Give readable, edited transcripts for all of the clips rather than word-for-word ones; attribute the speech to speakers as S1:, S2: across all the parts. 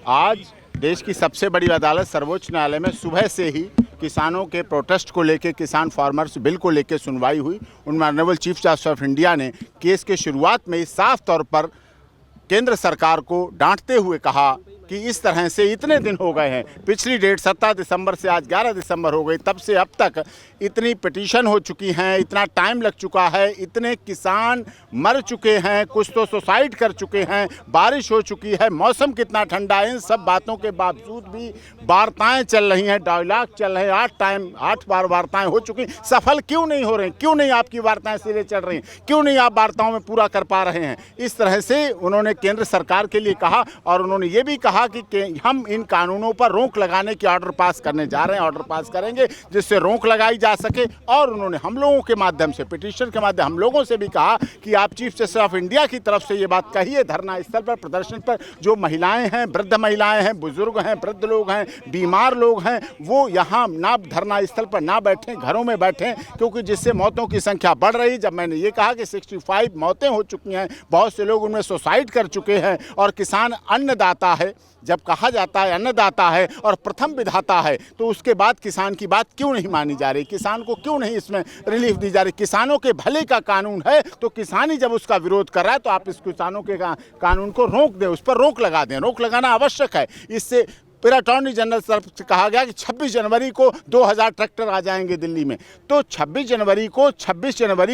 S1: आज देश की सबसे बड़ी अदालत सर्वोच्च न्यायालय में सुबह से ही किसानों के प्रोटेस्ट को लेकर, किसान फार्मर्स बिल को लेकर सुनवाई हुई। उनमें honourable chief justice of India ने केस के शुरुआत में ही साफ तौर पर केंद्र सरकार को डांटते हुए कहा कि इस तरह से इतने दिन हो गए हैं, पिछली डेट 17 दिसंबर से आज 11 दिसंबर हो गई, तब से अब तक इतनी पिटीशन हो चुकी हैं, इतना टाइम लग चुका है, इतने किसान मर चुके हैं, कुछ तो सुसाइड कर चुके हैं, बारिश हो चुकी है, मौसम कितना ठंडा है, इन सब बातों के बावजूद भी वार्ताएं चल रही हैं, डायलॉग चल रहे हैं, 8 बार वार्ताएं हो चुकी, सफल क्यों नहीं हो रही? क्यों नहीं आपकी वार्ताएं सिरे चढ़ रही? क्यों नहीं आप वार्ताओं में पूरा कर पा रहे हैं? इस तरह से उन्होंने केंद्र सरकार के लिए कहा और उन्होंने ये भी कहा कि हम इन कानूनों पर रोक लगाने की ऑर्डर पास करने जा रहे हैं, ऑर्डर पास करेंगे जिससे रोक लगाई जा सके। और उन्होंने हम लोगों के माध्यम से, पिटीशन के माध्यम हम लोगों से भी कहा कि आप चीफ जस्टिस ऑफ इंडिया की तरफ से ये बात कहिए, धरना स्थल पर, प्रदर्शन पर जो महिलाएं हैं, वृद्ध महिलाएं हैं, बुजुर्ग हैं, वृद्ध लोग हैं, बीमार लोग हैं, वो यहाँ ना धरना स्थल पर ना बैठें, घरों में बैठें, क्योंकि जिससे मौतों की संख्या बढ़ रही। जब मैंने ये कहा कि 65 मौतें हो चुकी हैं, बहुत से लोग उनमें सुसाइड कर चुके हैं, और किसान अन्नदाता है, जब कहा जाता है अन्नदाता है और प्रथम विधाता है, तो उसके बाद किसान की बात क्यों नहीं मानी जा रही? किसान को क्यों नहीं इसमें रिलीफ दी जा रही? किसानों के भले का कानून है, तो किसान ही जब उसका विरोध कर रहा है तो आप इस किसानों के कानून को रोक दें, उस पर रोक लगा दें। रोक लगाना आवश्यक है। इससे फिर अटॉर्नी जनरल तरफ से कहा गया कि 26 जनवरी को 2000 ट्रैक्टर आ जाएंगे दिल्ली में। तो 26 जनवरी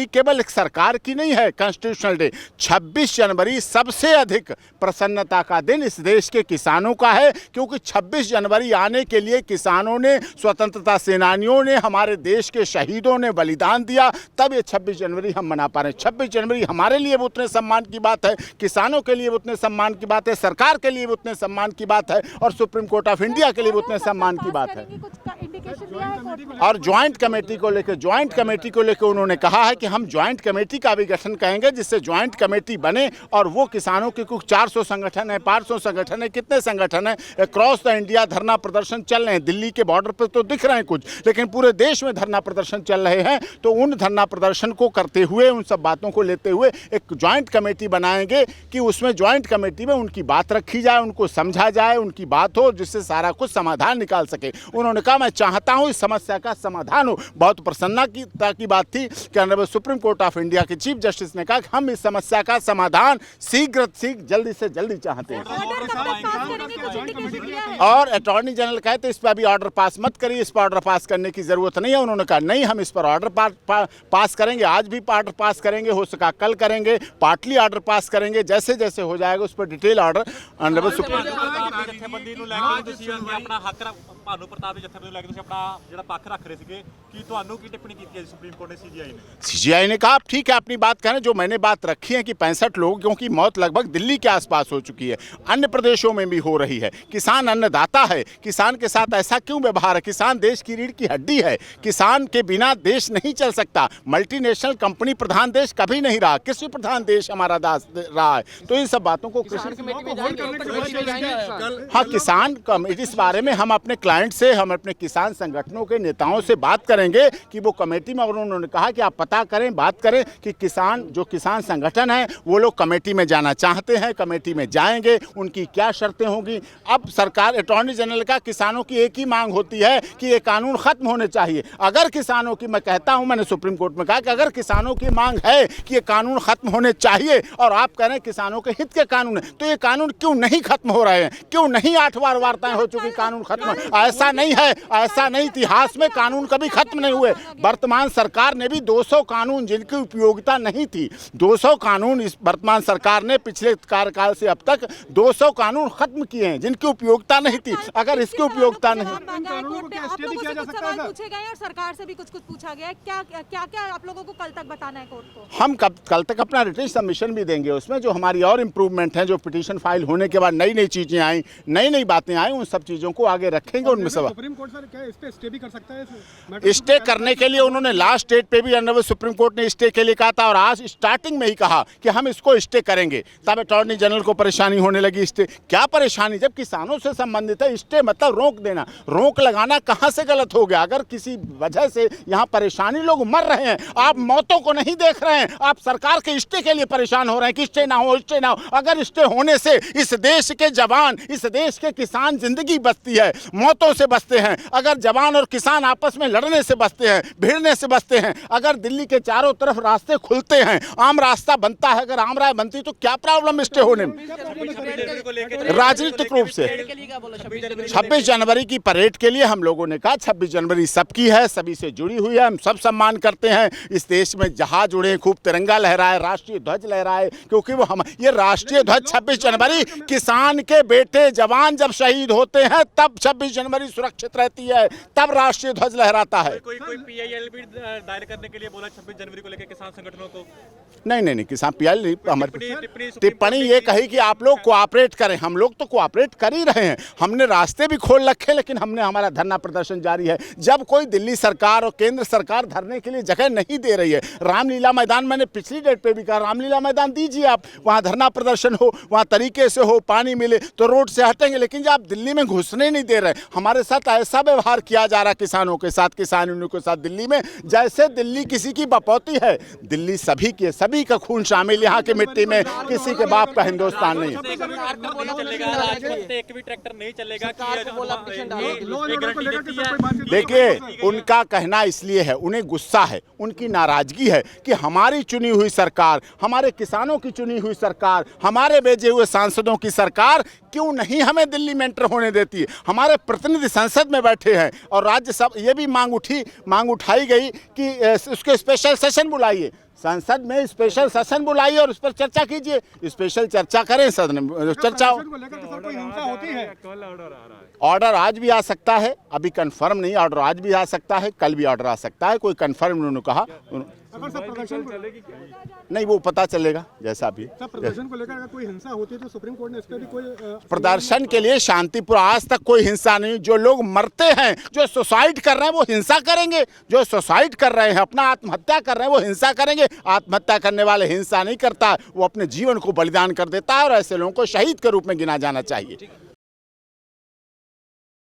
S1: केवल एक सरकार की नहीं है कॉन्स्टिट्यूशनल डे। 26 जनवरी सबसे अधिक प्रसन्नता का दिन इस देश के किसानों का है, क्योंकि 26 जनवरी आने के लिए किसानों ने, स्वतंत्रता सेनानियों ने, हमारे देश के शहीदों ने बलिदान दिया, तब ये 26 जनवरी हम मना पा रहे हैं। 26 जनवरी हमारे लिए वो उतने सम्मान की बात है, किसानों के लिए वो उतने सम्मान की बात है, सरकार के लिए वो उतने सम्मान की बात है, और सुप्रीम कोर्ट ऑफ इंडिया के लिए उतने सम्मान की बात है। और ज्वाइंट कमेटी को लेकर उन्होंने कहा है कि हम ज्वाइंट कमेटी का भी गठन करेंगे, जिससे ज्वाइंट कमेटी बने और वो किसानों के कुछ 400 संगठन है, 500 संगठन है, कितने संगठन है, अक्रॉस द इंडिया धरना प्रदर्शन चल रहे हैं। दिल्ली के बॉर्डर पर तो दिख रहे हैं कुछ, लेकिन पूरे देश में धरना प्रदर्शन चल रहे हैं। तो उन धरना प्रदर्शन को करते हुए, उन सब बातों को लेते हुए एक ज्वाइंट कमेटी बनाएंगे कि उसमें ज्वाइंट कमेटी में उनकी बात रखी जाए, उनको समझा जाए, उनकी बात हो, जिससे सारा कुछ समाधान निकाल सके। उन्होंने कहा मैं चाहता हूं इस समस्या का समाधान हो। बहुत प्रसन्नता की बात थी कि honourable supreme court of India के चीफ जस्टिस ने कहा कि हम इस समस्या का समाधान जल्दी से जल्दी चाहते हैं। और अटॉर्नी जनरल कहते इस पर अभी ऑर्डर पास मत करिए, इस पर ऑर्डर पास करने की जरूरत नहीं है। उन्होंने कहा नहीं, हम इस पर ऑर्डर पास करेंगे, आज भी ऑर्डर पास करेंगे, हो सका कल करेंगे, पार्टली ऑर्डर पास करेंगे, जैसे जैसे हो जाएगा उस पर डिटेल ऑर्डर ऑनरेबल सुप्रीम
S2: अपना हक भानु प्रताप ਦੇ ਜਥੇਬੰਦੀ ਨੂੰ ਲੈ ਕੇ ਤੁਸੀਂ ਆਪਣਾ ਜਿਹੜਾ ਪੱਖ ਰੱਖ ਰਹੇ ਸੀਗੇ, ਕੀ ਤੁਹਾਨੂੰ ਕੀ टिप्पणी की है सुप्रीम कोर्ट ने?
S1: सीजीआई ने कहा ठीक है, अपनी बात करें। जो मैंने बात रखी है कि 65 लोगों की मौत लगभग दिल्ली के आसपास हो चुकी है, अन्य प्रदेशों में भी हो रही है। किसान अन्नदाता है, किसान के साथ ऐसा क्यों व्यवहार है? किसान देश की रीढ़ की हड्डी है, किसान के बिना देश नहीं चल सकता। मल्टीनेशनल कंपनी प्रधान देश कभी नहीं रहा, कृषि प्रधान देश हमारा रहा है। तो इन सब बातों को हाँ, किसान कमेटी, इस बारे में हम अपने क्लाइंट से, हम अपने किसान संगठनों के नेताओं से बात करेंगे कि वो कमेटी में, और उन्होंने कहा कि आप पता करें, बात करें कि किसान संगठन है वो लोग कमेटी में जाना चाहते हैं, कमेटी में जाएंगे, उनकी क्या शर्तें होंगी। अब सरकार, अटॉर्नी जनरल का, किसानों की एक ही मांग होती है कि ये कानून खत्म होने चाहिए। अगर किसानों की, मैं कहता हूं, मैंने सुप्रीम कोर्ट में कहा कि अगर किसानों की मांग है कि ये कानून खत्म होने चाहिए और आप कह रहे हैं किसानों के हित के कानून है, तो ये कानून क्यों नहीं खत्म हो रहे हैं? क्यों नहीं 8 बार वार्ताएं हो चुकी, कानून खत्म? ऐसा नहीं है, ऐसा नहीं, इतिहास में कानून कभी खत्म नहीं हुए। वर्तमान सरकार ने भी 200 कानून जिनकी उपयोगिता नहीं थी, 200 कानून इस वर्तमान सरकार ने पिछले कार्यकाल से अब तक 200 कानून खत्म किए हैं जिनकी उपयोगिता नहीं थी। अगर इसकी उपयोगिता नहीं,
S3: पूछे गए और सरकार से भी कुछ पूछा गया, क्या आप लोगों को कल तक बताना है कोर्ट को?
S1: हम कल तक अपना रिटन सबमिशन भी देंगे, उसमें जो हमारी और इम्प्रूवमेंट है, जो पिटीशन फाइल होने के बाद नई नई चीजें आई, नई नई बातें आई, उन सब चीजों को आगे रखेंगे। उनमें सब
S4: सुप्रीम कोर्ट सर क्या इस पे स्टे भी कर सकता है इस मैटर
S1: स्टे करने के लिए उन्होंने लास्ट डेट पे भी ऑनरेबल सुप्रीम कोर्ट ने स्टे के लिए कहा था और आज स्टार्टिंग में ही कहा कि हम इसको स्टे करेंगे। तब अटॉर्नी जनरल को परेशानी होने लगी। स्टे क्या परेशानी, जब किसानों से संबंधित है। स्टे मतलब रोक देना, रोक लगाना कहाँ से गलत हो गया? अगर किसी वजह से यहाँ परेशानी, लोग मर रहे हैं, आप मौतों को नहीं देख रहे हैं, आप सरकार के स्टे के लिए परेशान हो रहे हैं कि स्टे ना हो, स्टे ना हो। अगर स्टे होने से इस देश के जवान, इस देश के किसान जिंदगी बचती है, मौतों से बचते हैं। अगर जवान और किसान आपस में लड़ने से बचते हैं, भिड़ने से बचते हैं। अगर दिल्ली के चारों तरफ रास्ते खुलते हैं, आम रास्ता बनता है, अगर आम राय बनती तो क्या प्रॉब्लम स्टे होने में? राजनीतिक रूप से 26 जनवरी की परेड के लिए हम लोगों ने कहा 26 जनवरी सबकी है, सभी से जुड़ी हुई है, हम सब सम्मान करते हैं। इस देश में जहाज उड़े, खूब तिरंगा लहराए, राष्ट्रीय ध्वज लहराए, क्योंकि वो हम ये राष्ट्रीय ध्वज 26 जनवरी किसान के बेटे जवान जब शहीद होते हैं तब 26 जनवरी सुरक्षित रहती है, तब राष्ट्रीय ध्वज लहराता है।
S2: कोई PIL भी दायर करने के लिए बोला 26 जनवरी को लेकर किसान संगठनों को।
S1: नहीं, किसान PIL हमारी
S2: टिप्पणी
S1: टिप्पणी ये कही कि आप लोग कोऑपरेट करें। हम लोग तो कोऑपरेट कर ही रहे हैं, हमने रास्ते भी खोल रखे, लेकिन हमने हमारा धरना प्रदर्शन जारी है। जब कोई दिल्ली सरकार और केंद्र सरकार धरने के लिए जगह नहीं दे रही है, रामलीला मैदान, मैंने पिछली डेट पे भी कहा, रामलीला मैदान दीजिए आप, वहाँ धरना प्रदर्शन हो, वहाँ तरीके से हो, पानी मिले तो रोड से हटेंगे। लेकिन जब आप दिल्ली में घुसने नहीं दे रहे, हमारे साथ ऐसा व्यवहार किया जा रहा किसानों के साथ, किसान यूनियन के साथ दिल्ली में, जैसे दिल्ली किसी की बपौती है। दिल्ली सभी की है, सभी का खून शामिल यहाँ की मिट्टी में, किसी के बाप का हिंदुस्तान नहीं है।
S2: एक भी ट्रैक्टर नहीं चलेगा।
S1: देखिए, उनका कहना इसलिए है, उन्हें गुस्सा है, उनकी नाराजगी है कि हमारी चुनी हुई सरकार, हमारे किसानों की चुनी हुई सरकार, हमारे भेजे हुए सांसदों की सरकार क्यों नहीं हमें दिल्ली में एंटर होने देती है। हमारे प्रतिनिधि संसद में बैठे हैं और राज्यसभा ये भी मांग उठाई गई कि उसके स्पेशल सेशन बुलाइए, संसद में स्पेशल सेशन बुलाइए और उस पर चर्चा कीजिए, स्पेशल चर्चा करें, सदन में चर्चा हो। ऑर्डर आज भी आ सकता है, अभी कंफर्म नहीं, ऑर्डर आज भी आ सकता है, कल भी ऑर्डर आ सकता है, कोई कंफर्म उन्होंने कहा।
S4: अगर सब प्रदर्शन
S1: नहीं, वो पता चलेगा जैसा भी।
S4: सब प्रदर्शन को लेकर अगर कोई हिंसा होती है तो सुप्रीम कोर्ट ने इस पर भी कोई
S1: प्रदर्शन के लिए शांतिपूर्ण, आज तक कोई हिंसा नहीं। जो लोग मरते हैं, जो सुसाइड कर रहे हैं, वो हिंसा करेंगे। जो सुसाइड कर रहे हैं, अपना आत्महत्या कर रहे हैं, वो हिंसा करेंगे। आत्महत्या करने वाले हिंसा नहीं करता, वो अपने जीवन को बलिदान कर देता है और ऐसे लोगों को शहीद के रूप में गिना जाना चाहिए।